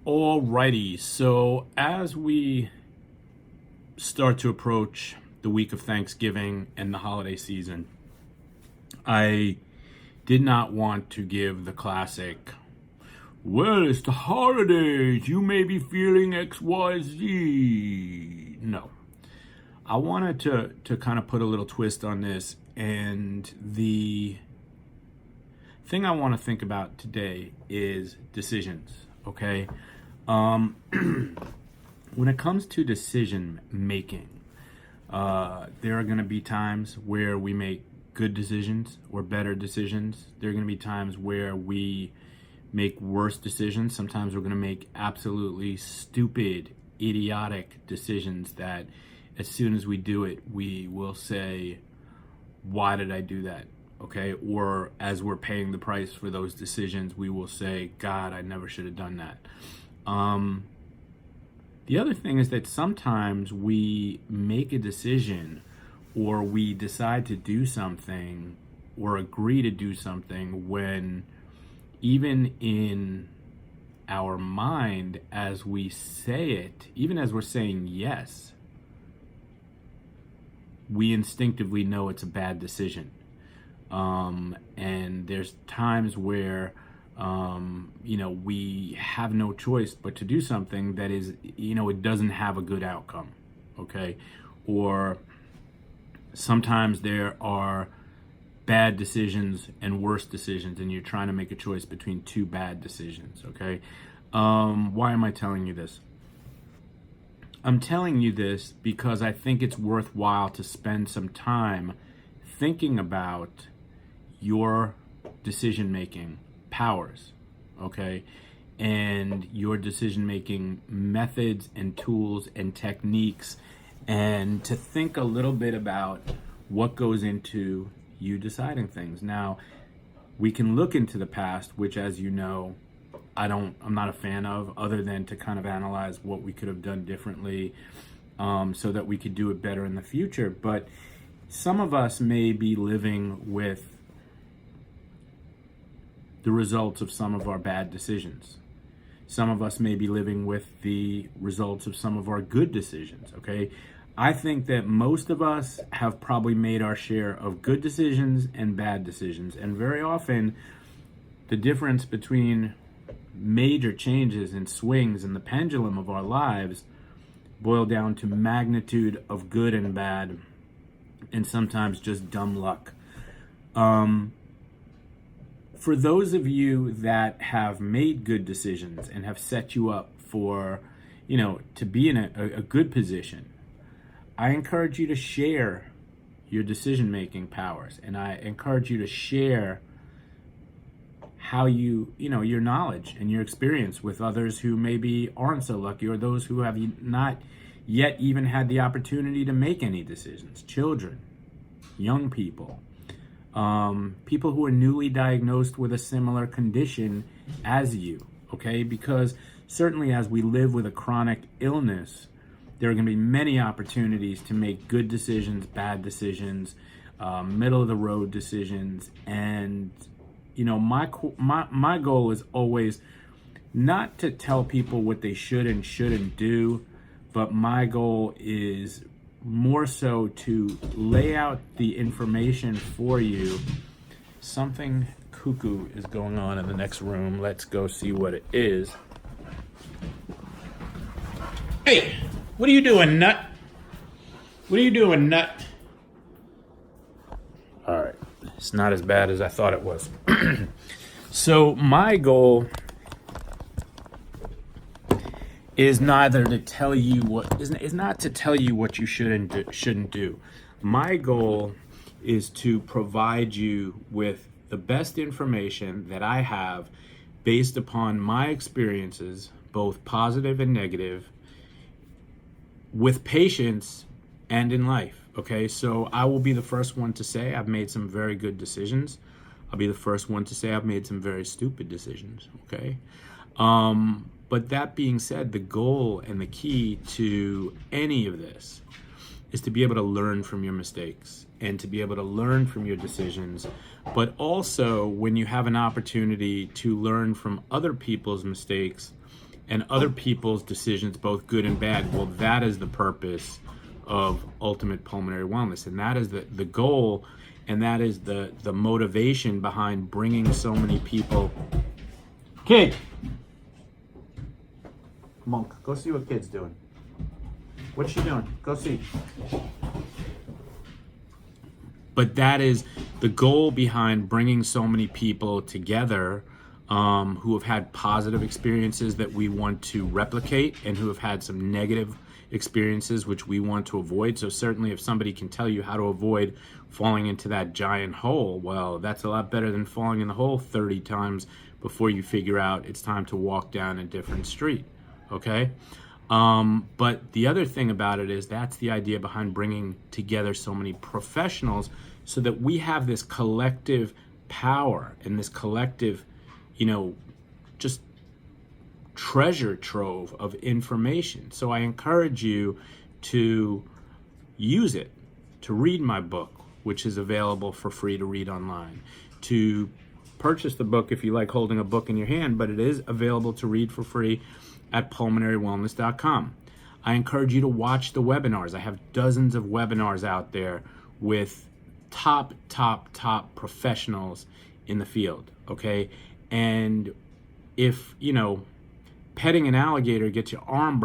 Alrighty, so as we start to approach the week of Thanksgiving and the holiday season, I did not want to give the classic, well, it's the holidays, you may be feeling XYZ. No. I wanted to kind of put a little twist on this, and the thing I want to think about today is decisions, okay? When it comes to decision making, there are going to be times where we make good decisions or better decisions. There are going to be times where we make worse decisions. Sometimes we're going to make absolutely stupid, idiotic decisions that as soon as we do it, we will say, why did I do that? Okay. Or as we're paying the price for those decisions, we will say, God, I never should have done that. The other thing is that sometimes we make a decision or we decide to do something or agree to do something when even in our mind, as we say it, even as we're saying yes, we instinctively know it's a bad decision. And there's times where we have no choice but to do something that is, it doesn't have a good outcome, okay? Or sometimes there are bad decisions and worse decisions, and you're trying to make a choice between two bad decisions, okay? Why am I telling you this? I'm telling you this because I think it's worthwhile to spend some time thinking about your decision-making powers, okay, and your decision-making methods and tools and techniques, and to think a little bit about what goes into you deciding things. Now, we can look into the past, which, as you know, I'm not a fan of, other than to kind of analyze what we could have done differently, so that we could do it better in the future. But some of us may be living with the results of some of our bad decisions. Some of us may be living with the results of some of our good decisions, okay? I think that most of us have probably made our share of good decisions and bad decisions. And very often, the difference between major changes and swings in the pendulum of our lives boil down to magnitude of good and bad, and sometimes just dumb luck. For those of you that have made good decisions and have set you up for, to be in a good position, I encourage you to share your decision-making powers, and I encourage you to share how your knowledge and your experience with others who maybe aren't so lucky, or those who have not yet even had the opportunity to make any decisions. Children, young people, people who are newly diagnosed with a similar condition as you, okay? Because certainly as we live with a chronic illness, there are going to be many opportunities to make good decisions, bad decisions, middle of the road decisions. And, my goal is always not to tell people what they should and shouldn't do, but my goal is more so to lay out the information for you. Something cuckoo is going on in the next room. Let's go see what it is. Hey, what are you doing, nut? What are you doing, nut? All right, it's not as bad as I thought it was. So my goal is neither to tell you is not to tell you what you shouldn't do. My goal is to provide you with the best information that I have based upon my experiences, both positive and negative, with patients and in life. Okay, so I will be the first one to say I've made some very good decisions. I'll be the first one to say I've made some very stupid decisions. Okay. But that being said, the goal and the key to any of this is to be able to learn from your mistakes and to be able to learn from your decisions. But also, when you have an opportunity to learn from other people's mistakes and other people's decisions, both good and bad. Well, that is the purpose of ultimate pulmonary wellness, and that is the goal, and that is the motivation behind bringing so many people. Kid, come on, go see what Kid's doing. What's she doing? Go see. But that is the goal behind bringing so many people together who have had positive experiences that we want to replicate, and who have had some negative experiences which we want to avoid. So certainly if somebody can tell you how to avoid falling into that giant hole, well, that's a lot better than falling in the hole 30 times before you figure out it's time to walk down a different street, okay? But the other thing about it is that's the idea behind bringing together so many professionals, so that we have this collective power and this collective, just treasure trove of information. So I encourage you to use it, to read my book, which is available for free to read online, to purchase the book if you like holding a book in your hand, but it is available to read for free at pulmonarywellness.com. I encourage you to watch the webinars. I have dozens of webinars out there with top professionals in the field, okay? And if, petting an alligator gets your arm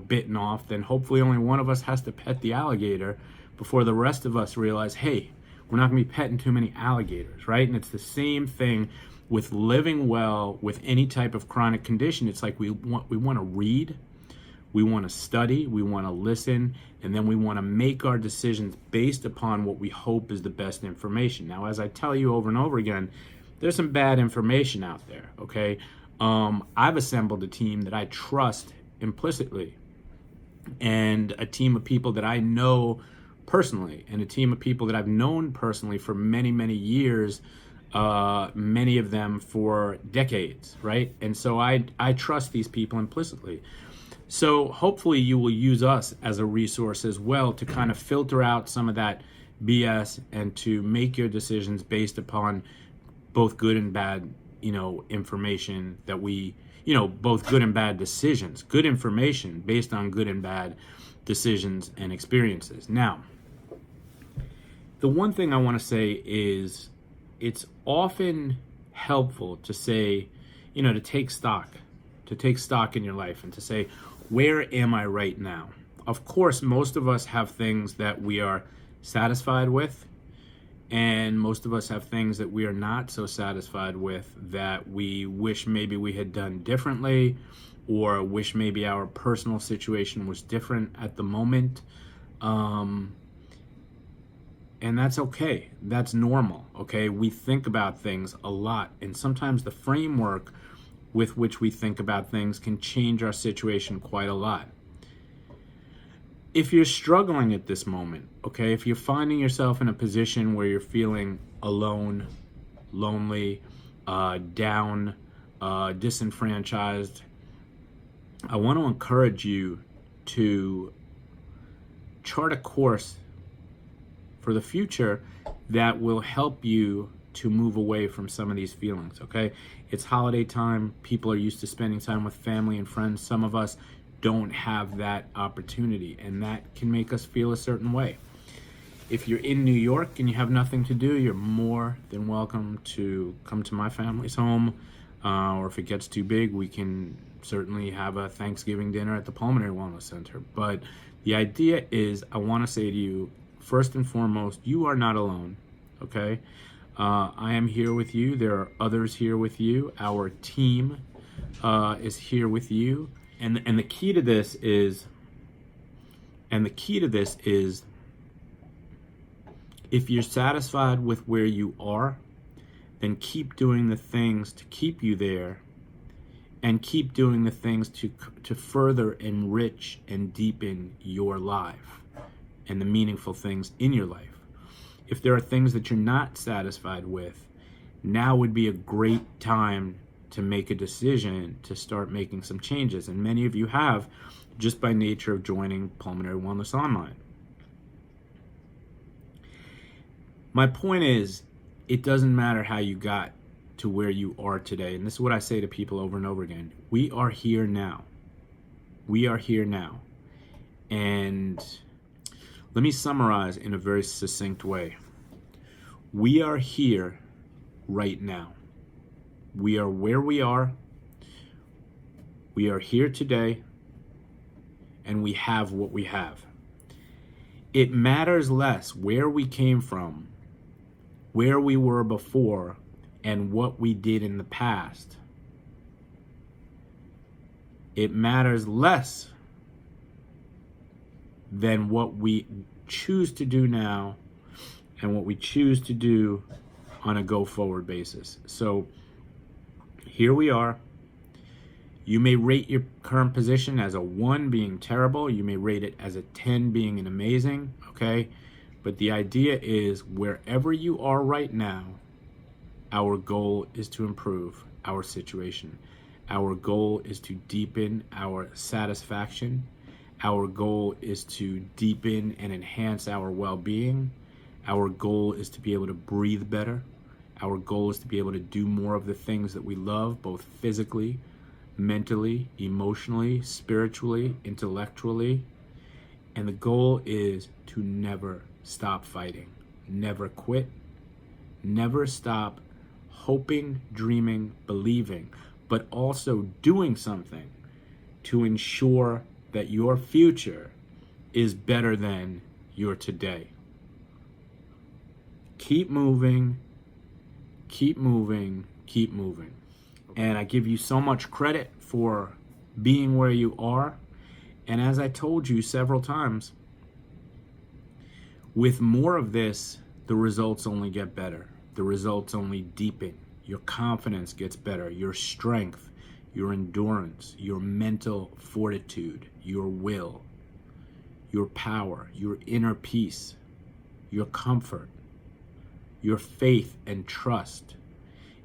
bitten off, then hopefully only one of us has to pet the alligator before the rest of us realize, hey, we're not going to be petting too many alligators, right? And it's the same thing with living well with any type of chronic condition. It's like we want to read, we want to study, we want to listen, and then we want to make our decisions based upon what we hope is the best information. Now, as I tell you over and over again, there's some bad information out there, okay? I've assembled a team that I trust implicitly, and a team of people that I know personally, and a team of people that I've known personally for many, many years, many of them for decades, right? And so I trust these people implicitly. So hopefully you will use us as a resource as well to kind of filter out some of that BS and to make your decisions based upon both good and bad, information that we, both good and bad decisions, good information based on good and bad decisions and experiences. Now, the one thing I want to say is it's often helpful to say, to take stock in your life and to say, where am I right now? Of course, most of us have things that we are satisfied with, and most of us have things that we are not so satisfied with, that we wish maybe we had done differently, or wish maybe our personal situation was different at the moment. And that's okay. That's normal, okay? We think about things a lot, and sometimes the framework with which we think about things can change our situation quite a lot. If you're struggling at this moment, okay, if you're finding yourself in a position where you're feeling alone, lonely, down, disenfranchised, I want to encourage you to chart a course for the future that will help you to move away from some of these feelings, okay? It's holiday time. People are used to spending time with family and friends. Some of us don't have that opportunity, and that can make us feel a certain way. If you're in New York and you have nothing to do, you're more than welcome to come to my family's home, or if it gets too big, we can certainly have a Thanksgiving dinner at the Pulmonary Wellness Center. But the idea is, I want to say to you, first and foremost, you are not alone, okay? I am here with you. There are others here with you. Our team is here with you. And the key to this is, if you're satisfied with where you are, then keep doing the things to keep you there, and keep doing the things to further enrich and deepen your life and the meaningful things in your life. If there are things that you're not satisfied with, now would be a great time to make a decision to start making some changes. And many of you have, just by nature of joining Pulmonary Wellness Online. My point is, it doesn't matter how you got to where you are today. And this is what I say to people over and over again. We are here now. We are here now. And let me summarize in a very succinct way. We are here right now. We are where we are. We are here today. And we have what we have. It matters less where we came from, where we were before, and what we did in the past. It matters less than what we choose to do now and what we choose to do on a go-forward basis. So here we are. You may rate your current position as a 1 being terrible. You may rate it as a 10 being an amazing, okay? But the idea is wherever you are right now, our goal is to improve our situation. Our goal is to deepen our satisfaction. Our goal is to deepen and enhance our well-being. Our goal is to be able to breathe better. Our goal is to be able to do more of the things that we love, both physically, mentally, emotionally, spiritually, intellectually. And the goal is to never stop fighting, never quit, never stop hoping, dreaming, believing, but also doing something to ensure that your future is better than your today. Keep moving, keep moving, keep moving. And I give you so much credit for being where you are. And as I told you several times, with more of this, the results only get better. The results only deepen. Your confidence gets better. Your strength, your endurance, your mental fortitude, your will, your power, your inner peace, your comfort, your faith and trust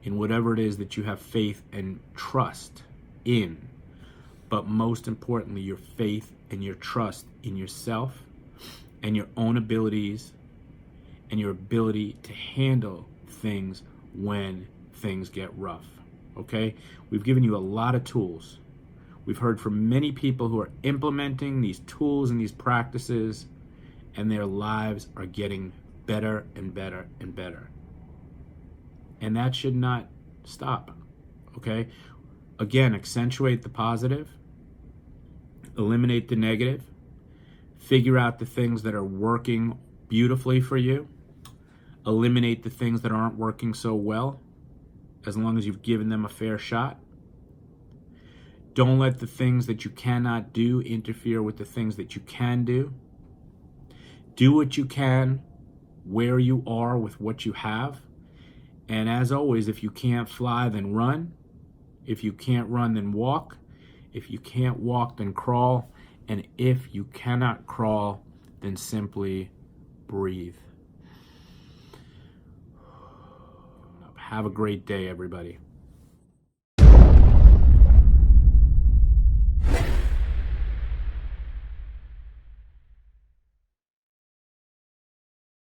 in whatever it is that you have faith and trust in. But most importantly, your faith and your trust in yourself and your own abilities and your ability to handle things when things get rough. Okay? We've given you a lot of tools. We've heard from many people who are implementing these tools and these practices, and their lives are getting better and better and better. And that should not stop. Okay? Again, accentuate the positive, eliminate the negative, figure out the things that are working beautifully for you, eliminate the things that aren't working so well, as long as you've given them a fair shot. Don't let the things that you cannot do interfere with the things that you can do. Do what you can, where you are with what you have. And as always, if you can't fly, then run. If you can't run, then walk. If you can't walk, then crawl. And if you cannot crawl, then simply breathe. Have a great day, everybody.